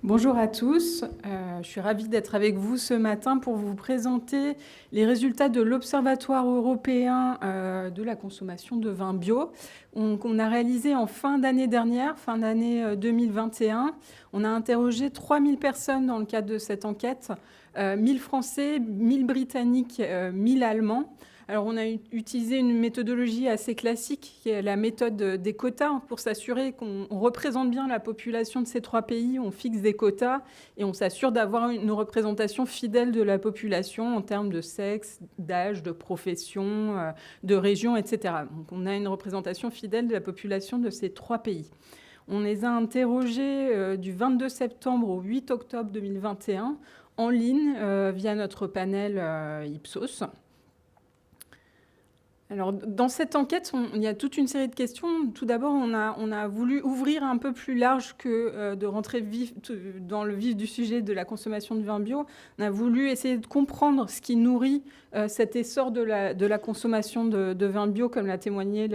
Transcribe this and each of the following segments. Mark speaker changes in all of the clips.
Speaker 1: Bonjour à tous, je suis ravie d'être avec vous ce matin pour vous présenter les résultats de l'Observatoire européen de la consommation de vin bio qu'on a réalisé en fin d'année dernière, fin d'année 2021. On a interrogé 3000 personnes dans le cadre de cette enquête, 1000 Français, 1000 Britanniques, 1000 Allemands. Alors, on a utilisé une méthodologie assez classique, qui est la méthode des quotas, pour s'assurer qu'on représente bien la population de ces trois pays. On fixe des quotas et on s'assure d'avoir une représentation fidèle de la population en termes de sexe, d'âge, de profession, de région, etc. Donc, on a une représentation fidèle de la population de ces trois pays. On les a interrogés du 22 septembre au 8 octobre 2021 en ligne via notre panel Ipsos. Alors, dans cette enquête, il y a toute une série de questions. Tout d'abord, on a voulu ouvrir un peu plus large que de rentrer dans le vif du sujet de la consommation de vin bio. On a voulu essayer de comprendre ce qui nourrit cet essor de la consommation de vin bio, comme l'a témoigné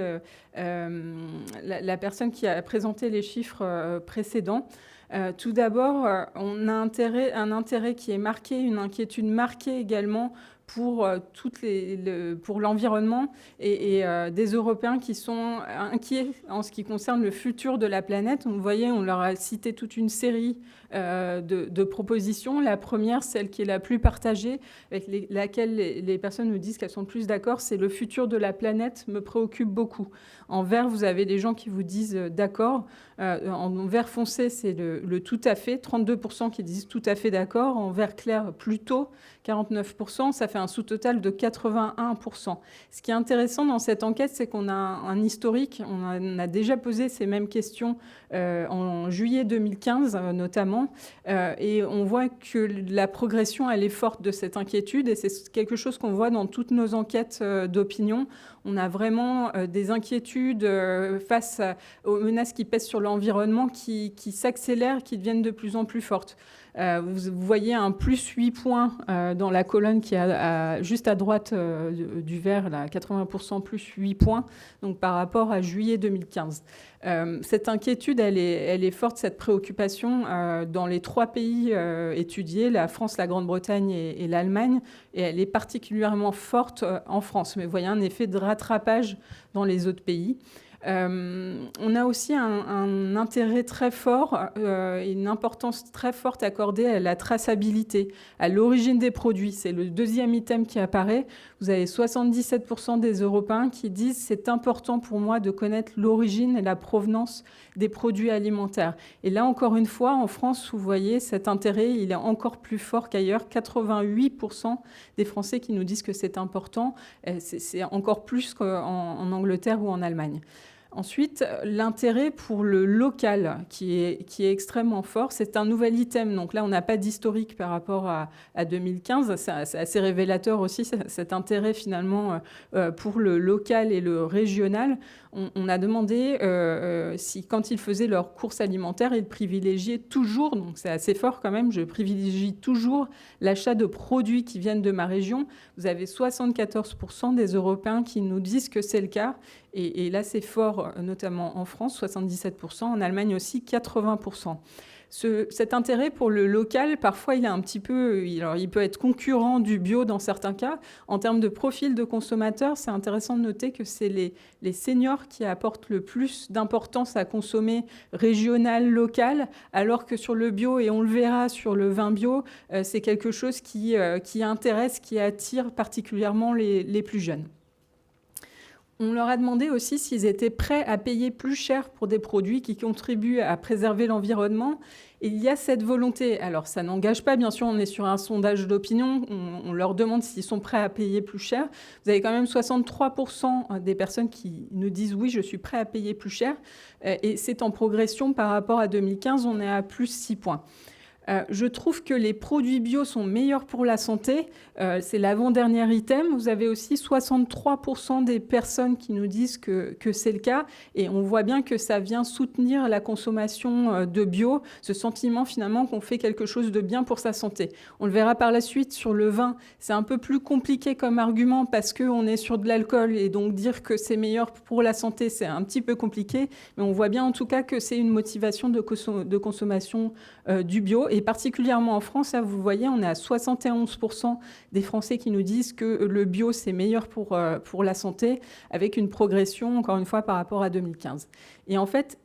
Speaker 1: la personne qui a présenté les chiffres précédents. Tout d'abord, on a un intérêt qui est marqué, une inquiétude marquée également pour l'environnement et des Européens qui sont inquiets en ce qui concerne le futur de la planète. Vous voyez, on leur a cité toute une série de propositions. La première, celle qui est la plus partagée, avec laquelle les personnes nous disent qu'elles sont le plus d'accord, c'est le futur de la planète me préoccupe beaucoup. En vert, vous avez des gens qui vous disent d'accord. En vert foncé, c'est le tout à fait, 32% qui disent tout à fait d'accord. En vert clair, plutôt, 49%. Ça fait un sous-total de 81%. Ce qui est intéressant dans cette enquête, c'est qu'on a un historique. On a déjà posé ces mêmes questions en juillet 2015 notamment. Et on voit que la progression, elle est forte de cette inquiétude. Et c'est quelque chose qu'on voit dans toutes nos enquêtes d'opinion. On a vraiment des inquiétudes face aux menaces qui pèsent sur l'environnement qui s'accélèrent, qui deviennent de plus en plus fortes. Vous voyez un plus 8 points dans la colonne qui est juste à droite du vert, là, 80% plus 8 points, donc par rapport à juillet 2015. Cette inquiétude, elle est forte, cette préoccupation, dans les trois pays étudiés, la France, la Grande-Bretagne et l'Allemagne, et elle est particulièrement forte en France. Mais vous voyez un effet de rattrapage dans les autres pays. On a aussi un intérêt très fort et une importance très forte accordée à la traçabilité, à l'origine des produits. C'est le deuxième item qui apparaît. Vous avez 77% des Européens qui disent « c'est important pour moi de connaître l'origine et la provenance des produits alimentaires ». Et là, encore une fois, en France, vous voyez, cet intérêt, il est encore plus fort qu'ailleurs. 88% des Français qui nous disent que c'est important. C'est encore plus qu'en Angleterre ou en Allemagne. Ensuite, l'intérêt pour le local qui est extrêmement fort, c'est un nouvel item. Donc là, on n'a pas d'historique par rapport à 2015. C'est assez révélateur aussi, cet intérêt finalement pour le local et le régional. On a demandé si, quand ils faisaient leurs courses alimentaires, ils privilégiaient toujours, donc c'est assez fort quand même, je privilégie toujours l'achat de produits qui viennent de ma région. Vous avez 74% des Européens qui nous disent que c'est le cas. Et là, c'est fort, notamment en France, 77%, en Allemagne aussi, 80%. Cet intérêt pour le local, parfois, il est un petit peu... Alors, il peut être concurrent du bio dans certains cas. En termes de profil de consommateur, c'est intéressant de noter que c'est les seniors qui apportent le plus d'importance à consommer régional, local, alors que sur le bio, et on le verra sur le vin bio, c'est quelque chose qui intéresse, qui attire particulièrement les plus jeunes. On leur a demandé aussi s'ils étaient prêts à payer plus cher pour des produits qui contribuent à préserver l'environnement. Et il y a cette volonté. Alors, ça n'engage pas, bien sûr, on est sur un sondage d'opinion. On leur demande s'ils sont prêts à payer plus cher. Vous avez quand même 63% des personnes qui nous disent « oui, je suis prêt à payer plus cher ». Et c'est en progression par rapport à 2015, on est à plus 6 points. Je trouve que les produits bio sont meilleurs pour la santé. C'est l'avant-dernier item. Vous avez aussi 63% des personnes qui nous disent que c'est le cas. Et on voit bien que ça vient soutenir la consommation de bio, ce sentiment finalement qu'on fait quelque chose de bien pour sa santé. On le verra par la suite sur le vin. C'est un peu plus compliqué comme argument parce qu'on est sur de l'alcool et donc dire que c'est meilleur pour la santé, c'est un petit peu compliqué. Mais on voit bien en tout cas que c'est une motivation de consommation du bio. Et particulièrement en France, là, vous voyez, on est à 71% des Français qui nous disent que le bio, c'est meilleur pour la santé, avec une progression, encore une fois, par rapport à 2015. Et en fait,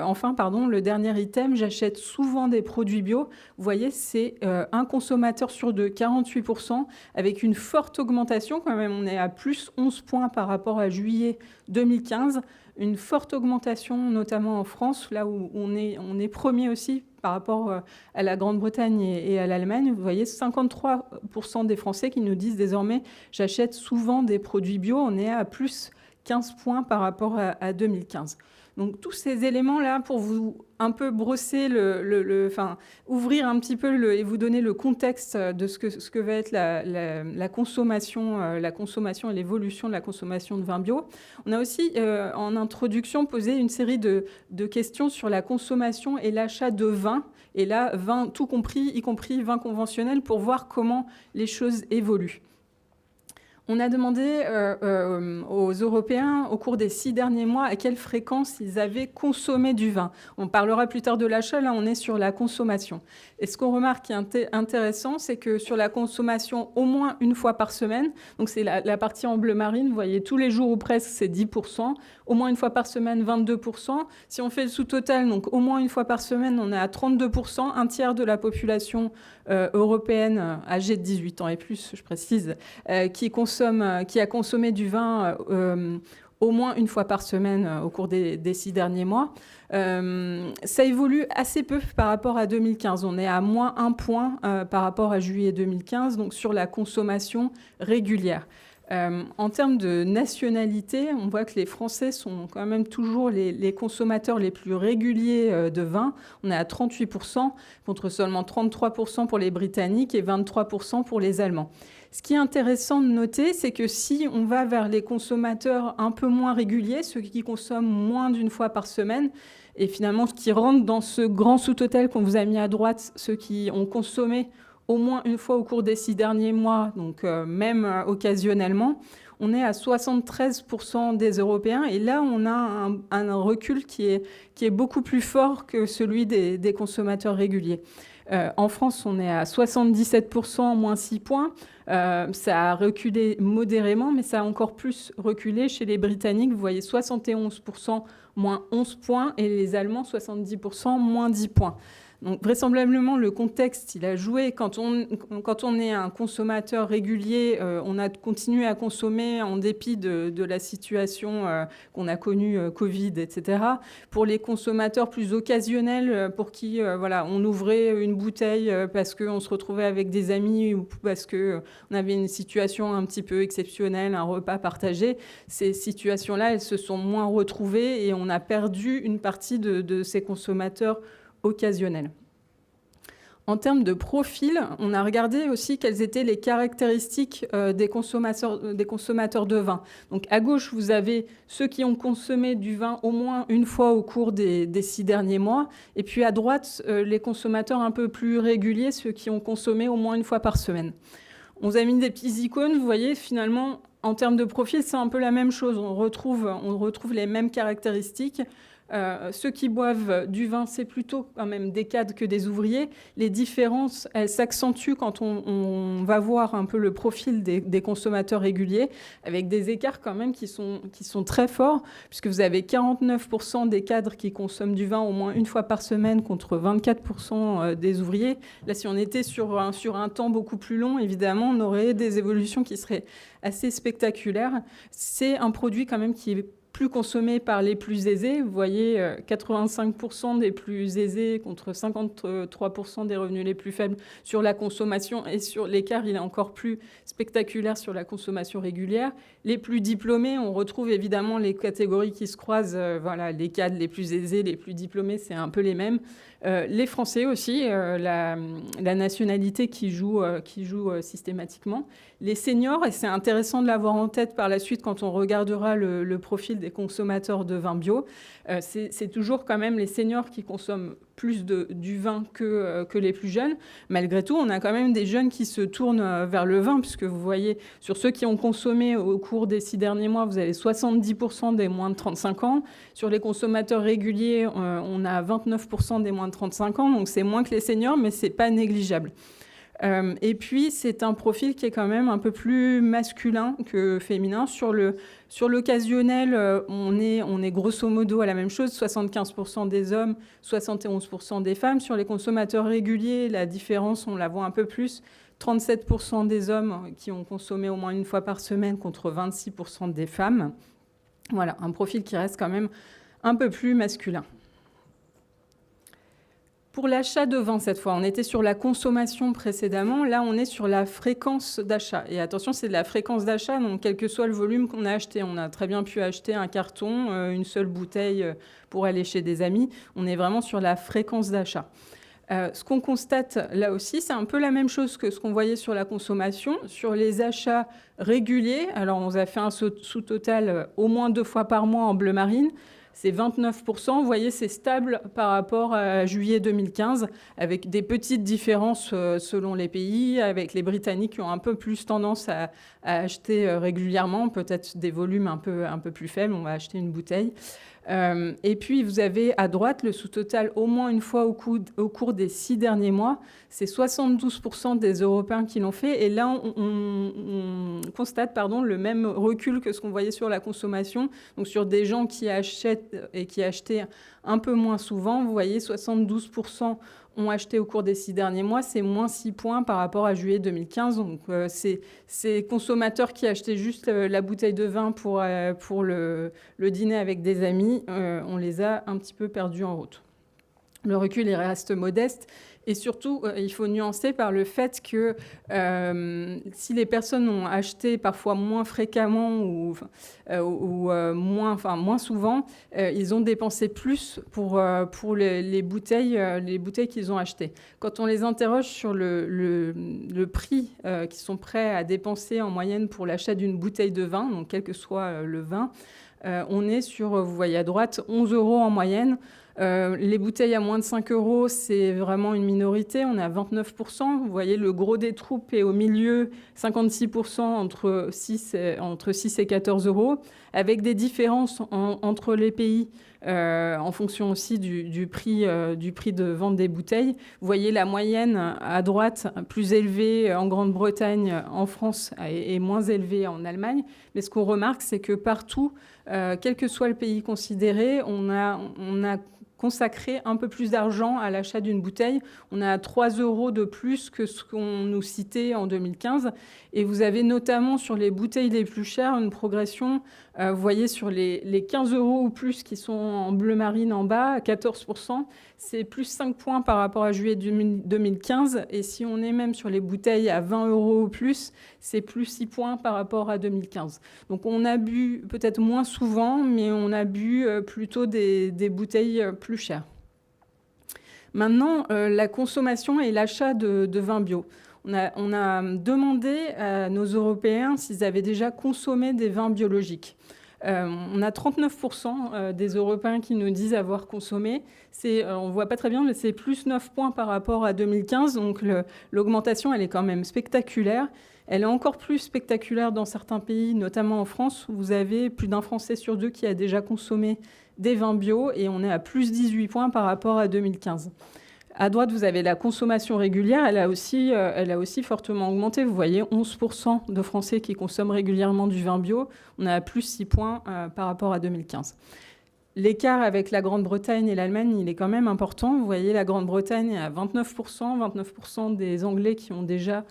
Speaker 1: enfin, le dernier item, j'achète souvent des produits bio. Vous voyez, c'est un consommateur sur deux, 48%, avec une forte augmentation quand même. On est à plus 11 points par rapport à juillet 2015. Une forte augmentation, notamment en France, là où on est premier aussi par rapport à la Grande-Bretagne et à l'Allemagne. Vous voyez, 53% des Français qui nous disent désormais « j'achète souvent des produits bio ». On est à plus 15 points par rapport à 2015. Donc tous ces éléments-là pour vous un peu brosser, ouvrir un petit peu et vous donner le contexte de ce que va être la consommation et l'évolution de la consommation de vin bio. On a aussi en introduction posé une série de questions sur la consommation et l'achat de vin. Et là, vin tout compris, y compris vin conventionnel, pour voir comment les choses évoluent. On a demandé aux Européens, au cours des 6 derniers mois, à quelle fréquence ils avaient consommé du vin. On parlera plus tard de l'achat, là on est sur la consommation. Et ce qu'on remarque qui est intéressant, c'est que sur la consommation, au moins une fois par semaine, donc c'est la partie en bleu marine, vous voyez, tous les jours ou presque, c'est 10%, au moins une fois par semaine, 22%. Si on fait le sous-total, donc au moins une fois par semaine, on est à 32%, un tiers de la population européenne âgée de 18 ans et plus, je précise, qui a consommé du vin au moins une fois par semaine au cours des 6 derniers mois. Ça évolue assez peu par rapport à 2015. On est à moins 1 point par rapport à juillet 2015, donc sur la consommation régulière. En termes de nationalité, on voit que les Français sont quand même toujours les consommateurs les plus réguliers de vin. On est à 38%, contre seulement 33% pour les Britanniques et 23% pour les Allemands. Ce qui est intéressant de noter, c'est que si on va vers les consommateurs un peu moins réguliers, ceux qui consomment moins d'une fois par semaine, et finalement ce qui rentre dans ce grand sous-total qu'on vous a mis à droite, ceux qui ont consommé au moins une fois au cours des 6 derniers mois, donc même occasionnellement, on est à 73% des Européens. Et là, on a un recul qui est beaucoup plus fort que celui des consommateurs réguliers. En France, on est à 77%, moins 6 points. Ça a reculé modérément, mais ça a encore plus reculé chez les Britanniques. Vous voyez, 71%, moins 11 points, et les Allemands, 70%, moins 10 points. Donc vraisemblablement, le contexte, il a joué. Quand on est un consommateur régulier, on a continué à consommer en dépit de la situation qu'on a connue, Covid, etc. Pour les consommateurs plus occasionnels, pour qui on ouvrait une bouteille parce qu'on se retrouvait avec des amis ou parce qu'on avait une situation un petit peu exceptionnelle, un repas partagé, ces situations-là, elles se sont moins retrouvées et on a perdu une partie de ces consommateurs occasionnels. En termes de profil, on a regardé aussi quelles étaient les caractéristiques des consommateurs de vin. Donc à gauche, vous avez ceux qui ont consommé du vin au moins une fois au cours des 6 derniers mois. Et puis à droite, les consommateurs un peu plus réguliers, ceux qui ont consommé au moins une fois par semaine. On vous a mis des petites icônes, vous voyez, finalement, en termes de profil, c'est un peu la même chose. On retrouve les mêmes caractéristiques. Ceux qui boivent du vin, c'est plutôt quand même des cadres que des ouvriers. Les différences, elles s'accentuent quand on va voir un peu le profil des consommateurs réguliers, avec des écarts quand même qui sont très forts, puisque vous avez 49% des cadres qui consomment du vin au moins une fois par semaine contre 24% des ouvriers. Là, si on était sur un temps beaucoup plus long, évidemment, on aurait des évolutions qui seraient assez spectaculaires. C'est un produit quand même qui est plus consommé par les plus aisés. Vous voyez, 85% des plus aisés contre 53% des revenus les plus faibles sur la consommation, et sur l'écart, il est encore plus spectaculaire sur la consommation régulière. Les plus diplômés, on retrouve évidemment les catégories qui se croisent, voilà, les cadres les plus aisés, les plus diplômés, c'est un peu les mêmes. Les Français aussi, la nationalité qui joue systématiquement. Les seniors, et c'est intéressant de l'avoir en tête par la suite quand on regardera le profil des consommateurs de vin bio, c'est toujours quand même les seniors qui consomment plus du vin que les plus jeunes. Malgré tout, on a quand même des jeunes qui se tournent vers le vin, puisque vous voyez, sur ceux qui ont consommé au cours des 6 derniers mois, vous avez 70% des moins de 35 ans. Sur les consommateurs réguliers, on a 29% des moins de 35 ans, donc c'est moins que les seniors, mais c'est pas négligeable. Et puis, c'est un profil qui est quand même un peu plus masculin que féminin. Sur l'occasionnel, on est grosso modo à la même chose, 75% des hommes, 71% des femmes. Sur les consommateurs réguliers, la différence, on la voit un peu plus. 37% des hommes qui ont consommé au moins une fois par semaine contre 26% des femmes. Voilà, un profil qui reste quand même un peu plus masculin. Pour l'achat de vin, cette fois, on était sur la consommation précédemment. Là, on est sur la fréquence d'achat. Et attention, c'est de la fréquence d'achat, donc quel que soit le volume qu'on a acheté. On a très bien pu acheter un carton, une seule bouteille pour aller chez des amis. On est vraiment sur la fréquence d'achat. Ce qu'on constate là aussi, c'est un peu la même chose que ce qu'on voyait sur la consommation. Sur les achats réguliers, alors on a fait un sous-total au moins 2 fois par mois en bleu marine. C'est 29%. Vous voyez, c'est stable par rapport à juillet 2015, avec des petites différences selon les pays, avec les Britanniques qui ont un peu plus tendance à acheter régulièrement, peut-être des volumes un peu plus faibles. On va acheter une bouteille. Et puis, vous avez à droite le sous-total au moins une fois au cours des 6 derniers mois. C'est 72% des Européens qui l'ont fait. Et là, on constate le même recul que ce qu'on voyait sur la consommation. Donc, sur des gens qui achètent et qui achetaient un peu moins souvent, vous voyez, 72% ont acheté au cours des 6 derniers mois, c'est moins 6 points par rapport à juillet 2015. Donc, ces consommateurs qui achetaient juste la bouteille de vin pour le dîner avec des amis, on les a un petit peu perdus en route. Le recul, il reste modeste. Et surtout, il faut nuancer par le fait que si les personnes ont acheté parfois moins fréquemment ou moins souvent, ils ont dépensé plus pour les bouteilles qu'ils ont achetées. Quand on les interroge sur le prix qu'ils sont prêts à dépenser en moyenne pour l'achat d'une bouteille de vin, donc quel que soit le vin, on est sur, vous voyez à droite, 11 € en moyenne. Les bouteilles à moins de 5 €, c'est vraiment une minorité. On est à 29%. Vous voyez, le gros des troupes est au milieu, 56% entre 6 et 14 €, avec des différences entre les pays en fonction aussi du prix de vente des bouteilles. Vous voyez la moyenne à droite, plus élevée en Grande-Bretagne, en France, et moins élevée en Allemagne. Mais ce qu'on remarque, c'est que partout, quel que soit le pays considéré, on a consacré un peu plus d'argent à l'achat d'une bouteille. On a 3 € de plus que ce qu'on nous citait en 2015. Et vous avez notamment sur les bouteilles les plus chères une progression. Vous voyez sur les 15 € ou plus qui sont en bleu marine en bas, à 14%, c'est plus 5 points par rapport à juillet 2015. Et si on est même sur les bouteilles à 20 € ou plus, c'est plus 6 points par rapport à 2015. Donc on a bu peut-être moins souvent, mais on a bu plutôt des bouteilles plus chères. Maintenant, la consommation et l'achat de vin bio. On a demandé à nos Européens s'ils avaient déjà consommé des vins biologiques. On a 39% des Européens qui nous disent avoir consommé. On ne voit pas très bien, mais c'est plus 9 points par rapport à 2015. Donc l'augmentation, elle est quand même spectaculaire. Elle est encore plus spectaculaire dans certains pays, notamment en France, où vous avez plus d'un Français sur 2 qui a déjà consommé des vins bio, et on est à plus 18 points par rapport à 2015. À droite, vous avez la consommation régulière. Elle a aussi fortement augmenté. Vous voyez, 11% de Français qui consomment régulièrement du vin bio. On a plus 6 points par rapport à 2015. L'écart avec la Grande-Bretagne et l'Allemagne, il est quand même important. Vous voyez, la Grande-Bretagne a 29% des Anglais qui ont déjà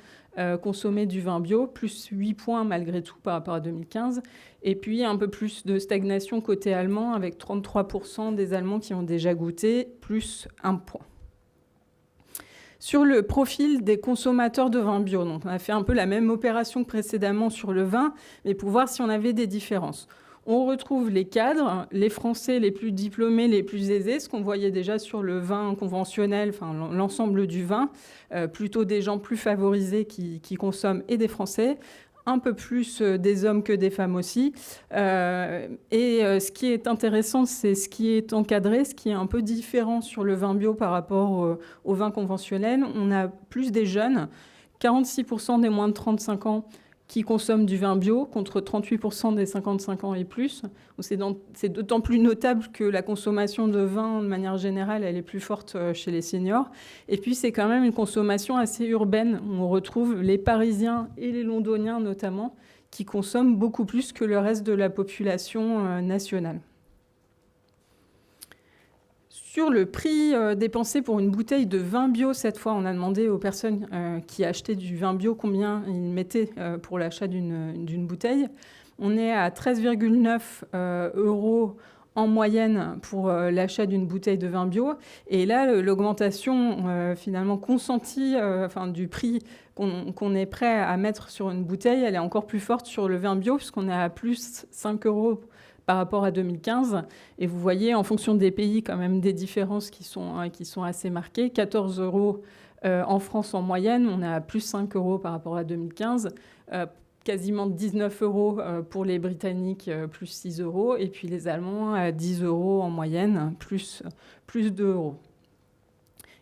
Speaker 1: consommé du vin bio, plus 8 points malgré tout par rapport à 2015. Et puis un peu plus de stagnation côté allemand, avec 33% des Allemands qui ont déjà goûté, plus 1 point. Sur le profil des consommateurs de vin bio, donc on a fait un peu la même opération que précédemment sur le vin, mais pour voir si on avait des différences. On retrouve les cadres, les Français les plus diplômés, les plus aisés, ce qu'on voyait déjà sur le vin conventionnel, enfin l'ensemble du vin, plutôt des gens plus favorisés qui consomment et des Français, un peu plus des hommes que des femmes aussi. Ce qui est intéressant, c'est ce qui est encadré, ce qui est un peu différent sur le vin bio par rapport au vin conventionnel. On a plus des jeunes, 46% des moins de 35 ans qui consomment du vin bio, contre 38% des 55 ans et plus. C'est d'autant plus notable que la consommation de vin, de manière générale, elle est plus forte chez les seniors. Et puis, c'est quand même une consommation assez urbaine. On retrouve les Parisiens et les Londoniens, notamment, qui consomment beaucoup plus que le reste de la population nationale. Sur le prix dépensé pour une bouteille de vin bio, cette fois, on a demandé aux personnes qui achetaient du vin bio combien ils mettaient pour l'achat d'une bouteille. On est à 13,9 € en moyenne pour l'achat d'une bouteille de vin bio. Et là, l'augmentation finalement consentie du prix qu'on est prêt à mettre sur une bouteille, elle est encore plus forte sur le vin bio, puisqu'on est à plus 5 € par rapport à 2015. Et vous voyez, en fonction des pays, quand même des différences qui sont assez marquées. 14 € en France en moyenne, on est à plus 5 € par rapport à 2015. Quasiment 19 € pour les Britanniques, plus 6 €. Et puis les Allemands, à 10 € en moyenne, plus 2 €.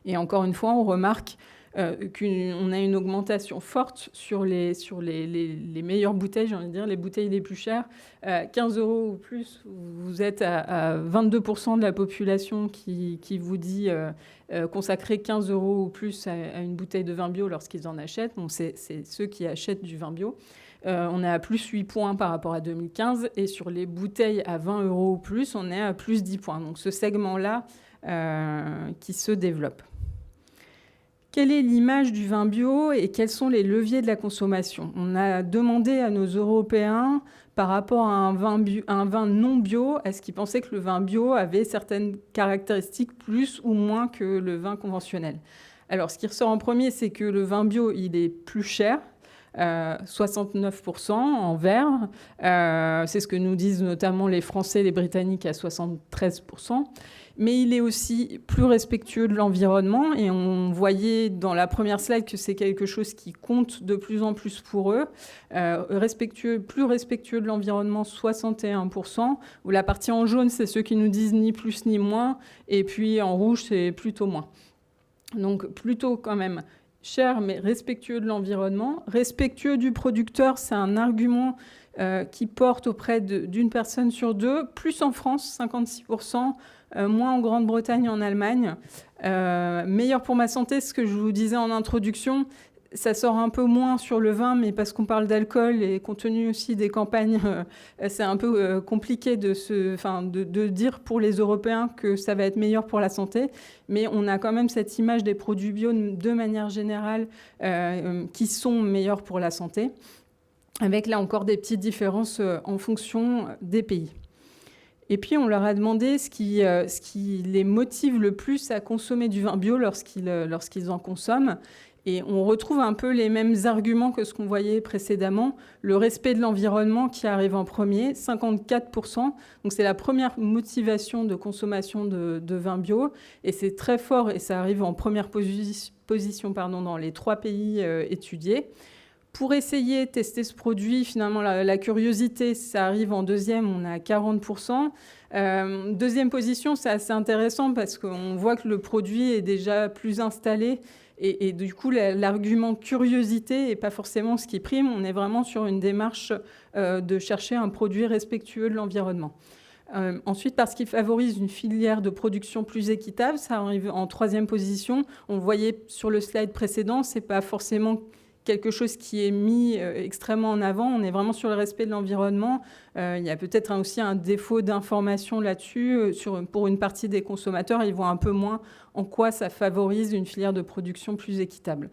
Speaker 1: Et encore une fois, on remarque qu'on a une augmentation forte sur les meilleures bouteilles, j'ai envie de dire, les bouteilles les plus chères. 15 € ou plus, vous êtes à 22% de la population qui vous dit consacrer 15 € ou plus à une bouteille de vin bio lorsqu'ils en achètent. Donc c'est ceux qui achètent du vin bio. On est à plus 8 points par rapport à 2015. Et sur les bouteilles à 20 € ou plus, on est à plus 10 points. Donc ce segment-là qui se développe. Quelle est l'image du vin bio et quels sont les leviers de la consommation? On a demandé à nos Européens, par rapport à un vin non bio, est-ce qu'ils pensaient que le vin bio avait certaines caractéristiques plus ou moins que le vin conventionnel? Alors, ce qui ressort en premier, c'est que le vin bio, il est plus cher. 69% en verre. C'est ce que nous disent notamment les Français et les Britanniques à 73%. Mais il est aussi plus respectueux de l'environnement. Et on voyait dans la première slide que c'est quelque chose qui compte de plus en plus pour eux. Plus respectueux de l'environnement, 61%. Où la partie en jaune, c'est ceux qui nous disent ni plus ni moins. Et puis en rouge, c'est plutôt moins. Donc plutôt quand même cher, mais respectueux de l'environnement. Respectueux du producteur, c'est un argument qui porte auprès d'une personne sur deux, plus en France, 56%, moins en Grande-Bretagne et en Allemagne. Meilleur pour ma santé, ce que je vous disais en introduction, ça sort un peu moins sur le vin, mais parce qu'on parle d'alcool et compte tenu aussi des campagnes, c'est un peu compliqué de dire pour les Européens que ça va être meilleur pour la santé. Mais on a quand même cette image des produits bio de manière générale qui sont meilleurs pour la santé, avec là encore des petites différences en fonction des pays. Et puis, on leur a demandé ce qui les motive le plus à consommer du vin bio lorsqu'ils en consomment. Et on retrouve un peu les mêmes arguments que ce qu'on voyait précédemment. Le respect de l'environnement qui arrive en premier, 54%. Donc c'est la première motivation de consommation de vin bio. Et c'est très fort et ça arrive en première position dans les 3 pays étudiés. Pour essayer de tester ce produit, finalement, la curiosité, ça arrive en deuxième, on est à 40%. Deuxième position, c'est assez intéressant parce qu'on voit que le produit est déjà plus installé. Et du coup, l'argument curiosité n'est pas forcément ce qui prime. On est vraiment sur une démarche de chercher un produit respectueux de l'environnement. Ensuite, parce qu'il favorise une filière de production plus équitable, ça arrive en 3e position. On voyait sur le slide précédent, ce n'est pas forcément quelque chose qui est mis extrêmement en avant. On est vraiment sur le respect de l'environnement. Il y a peut-être aussi un défaut d'information là-dessus. Pour une partie des consommateurs, ils voient un peu moins en quoi ça favorise une filière de production plus équitable.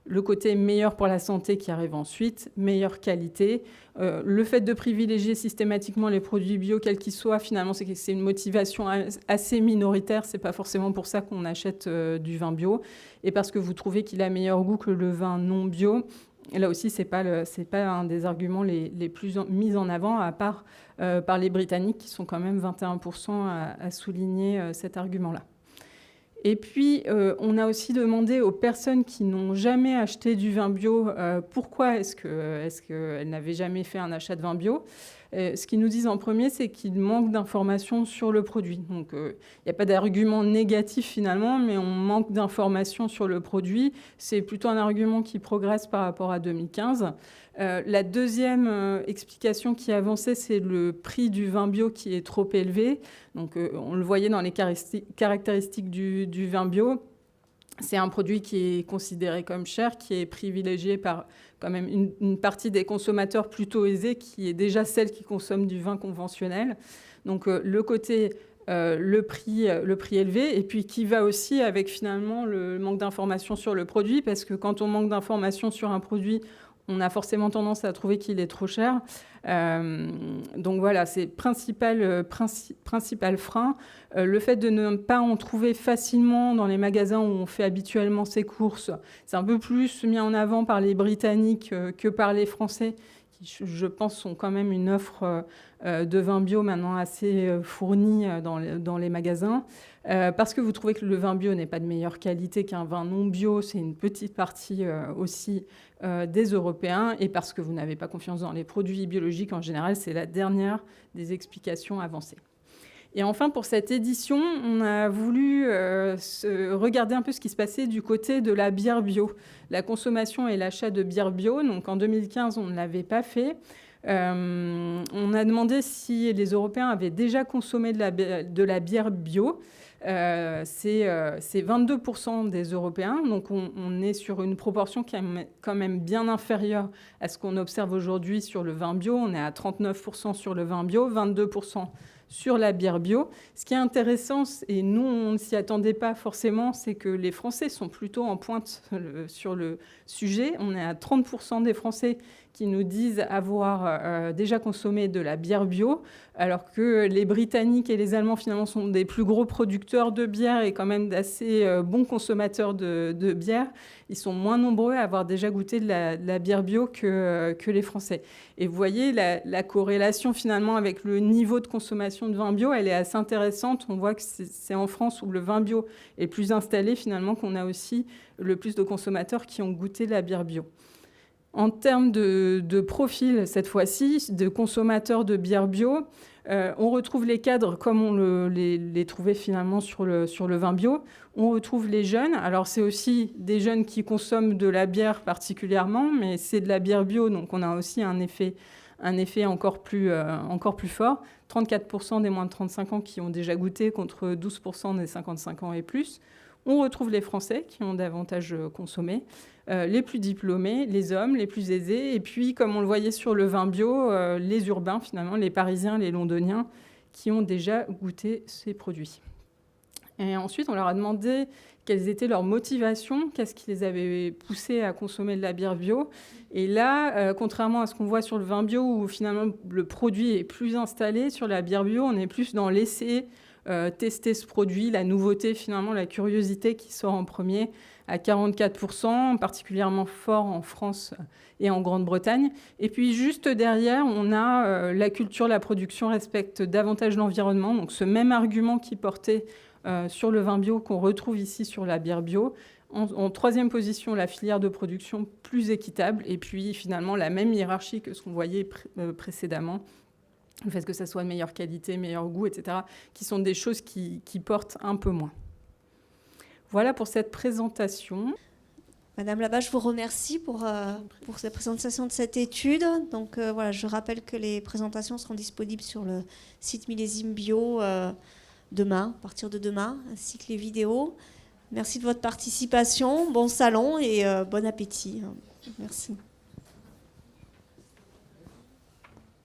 Speaker 1: Le côté meilleur pour la santé qui arrive ensuite, meilleure qualité. Le fait de privilégier systématiquement les produits bio, quels qu'ils soient, finalement, c'est une motivation assez minoritaire. Ce n'est pas forcément pour ça qu'on achète du vin bio. Et parce que vous trouvez qu'il a meilleur goût que le vin non bio. Et là aussi, ce n'est pas un des arguments les plus mis en avant, à part par les Britanniques, qui sont quand même 21% à souligner cet argument-là. Et puis, on a aussi demandé aux personnes qui n'ont jamais acheté du vin bio pourquoi est-ce qu'elles n'avaient jamais fait un achat de vin bio. Ce qu'ils nous disent en premier, c'est qu'il manque d'informations sur le produit. Donc, il n'y a pas d'argument négatif finalement, mais on manque d'informations sur le produit. C'est plutôt un argument qui progresse par rapport à 2015. La deuxième explication qui avançait, c'est le prix du vin bio qui est trop élevé. Donc, on le voyait dans les caractéristiques du vin bio. C'est un produit qui est considéré comme cher, qui est privilégié par quand même une partie des consommateurs plutôt aisés, qui est déjà celle qui consomme du vin conventionnel. Donc, le côté le prix élevé, et puis qui va aussi avec finalement le manque d'informations sur le produit, parce que quand on manque d'informations sur un produit, on a forcément tendance à trouver qu'il est trop cher. Donc voilà, c'est principal frein. Le fait de ne pas en trouver facilement dans les magasins où on fait habituellement ses courses, c'est un peu plus mis en avant par les Britanniques que par les Français, qui, je pense, sont quand même une offre de vin bio maintenant assez fournie dans les magasins. Parce que vous trouvez que le vin bio n'est pas de meilleure qualité qu'un vin non bio, c'est une petite partie aussi des Européens, et parce que vous n'avez pas confiance dans les produits biologiques en général, c'est la dernière des explications avancées. Et enfin, pour cette édition, on a voulu regarder un peu ce qui se passait du côté de la bière bio, la consommation et l'achat de bière bio. Donc en 2015, on ne l'avait pas fait. On a demandé si les Européens avaient déjà consommé de la bière bio. C'est 22% des Européens, donc on est sur une proportion qui est quand même bien inférieure à ce qu'on observe aujourd'hui sur le vin bio. On est à 39% sur le vin bio, 22% sur la bière bio. Ce qui est intéressant, et nous on ne s'y attendait pas forcément, c'est que les Français sont plutôt en pointe sur le sujet. On est à 30% des Français qui nous disent avoir déjà consommé de la bière bio, alors que les Britanniques et les Allemands finalement sont des plus gros producteurs de bière et quand même d'assez bons consommateurs de bière. Ils sont moins nombreux à avoir déjà goûté de la bière bio que les Français. Et vous voyez, la corrélation finalement avec le niveau de consommation de vin bio, elle est assez intéressante. On voit que c'est en France où le vin bio est plus installé finalement qu'on a aussi le plus de consommateurs qui ont goûté de la bière bio. En termes de profil, cette fois-ci, de consommateurs de bière bio, on retrouve les cadres comme on les trouvait finalement sur le vin bio. On retrouve les jeunes. Alors, c'est aussi des jeunes qui consomment de la bière particulièrement, mais c'est de la bière bio, donc on a aussi un effet encore plus fort. 34% des moins de 35 ans qui ont déjà goûté contre 12% des 55 ans et plus. On retrouve les Français qui ont davantage consommé, les plus diplômés, les hommes, les plus aisés, et puis, comme on le voyait sur le vin bio, les urbains, finalement, les Parisiens, les Londoniens, qui ont déjà goûté ces produits. Et ensuite, on leur a demandé quelles étaient leurs motivations, qu'est-ce qui les avait poussés à consommer de la bière bio. Et là, contrairement à ce qu'on voit sur le vin bio, où finalement le produit est plus installé, sur la bière bio, on est plus dans l'essai, tester ce produit, la nouveauté, finalement, la curiosité qui sort en premier à 44%, particulièrement fort en France et en Grande-Bretagne. Et puis juste derrière, on a la culture, la production respecte davantage l'environnement. Donc ce même argument qui portait sur le vin bio qu'on retrouve ici sur la bière bio. En troisième position, la filière de production plus équitable. Et puis finalement, la même hiérarchie que ce qu'on voyait précédemment. Le fait que ça soit de meilleure qualité, meilleur goût, etc., qui sont des choses qui portent un peu moins. Voilà pour cette présentation.
Speaker 2: Madame Labat, je vous remercie pour cette présentation de cette étude. Donc voilà, je rappelle que les présentations seront disponibles sur le site Millésime Bio demain, à partir de demain, ainsi que les vidéos. Merci de votre participation, bon salon et bon appétit. Merci.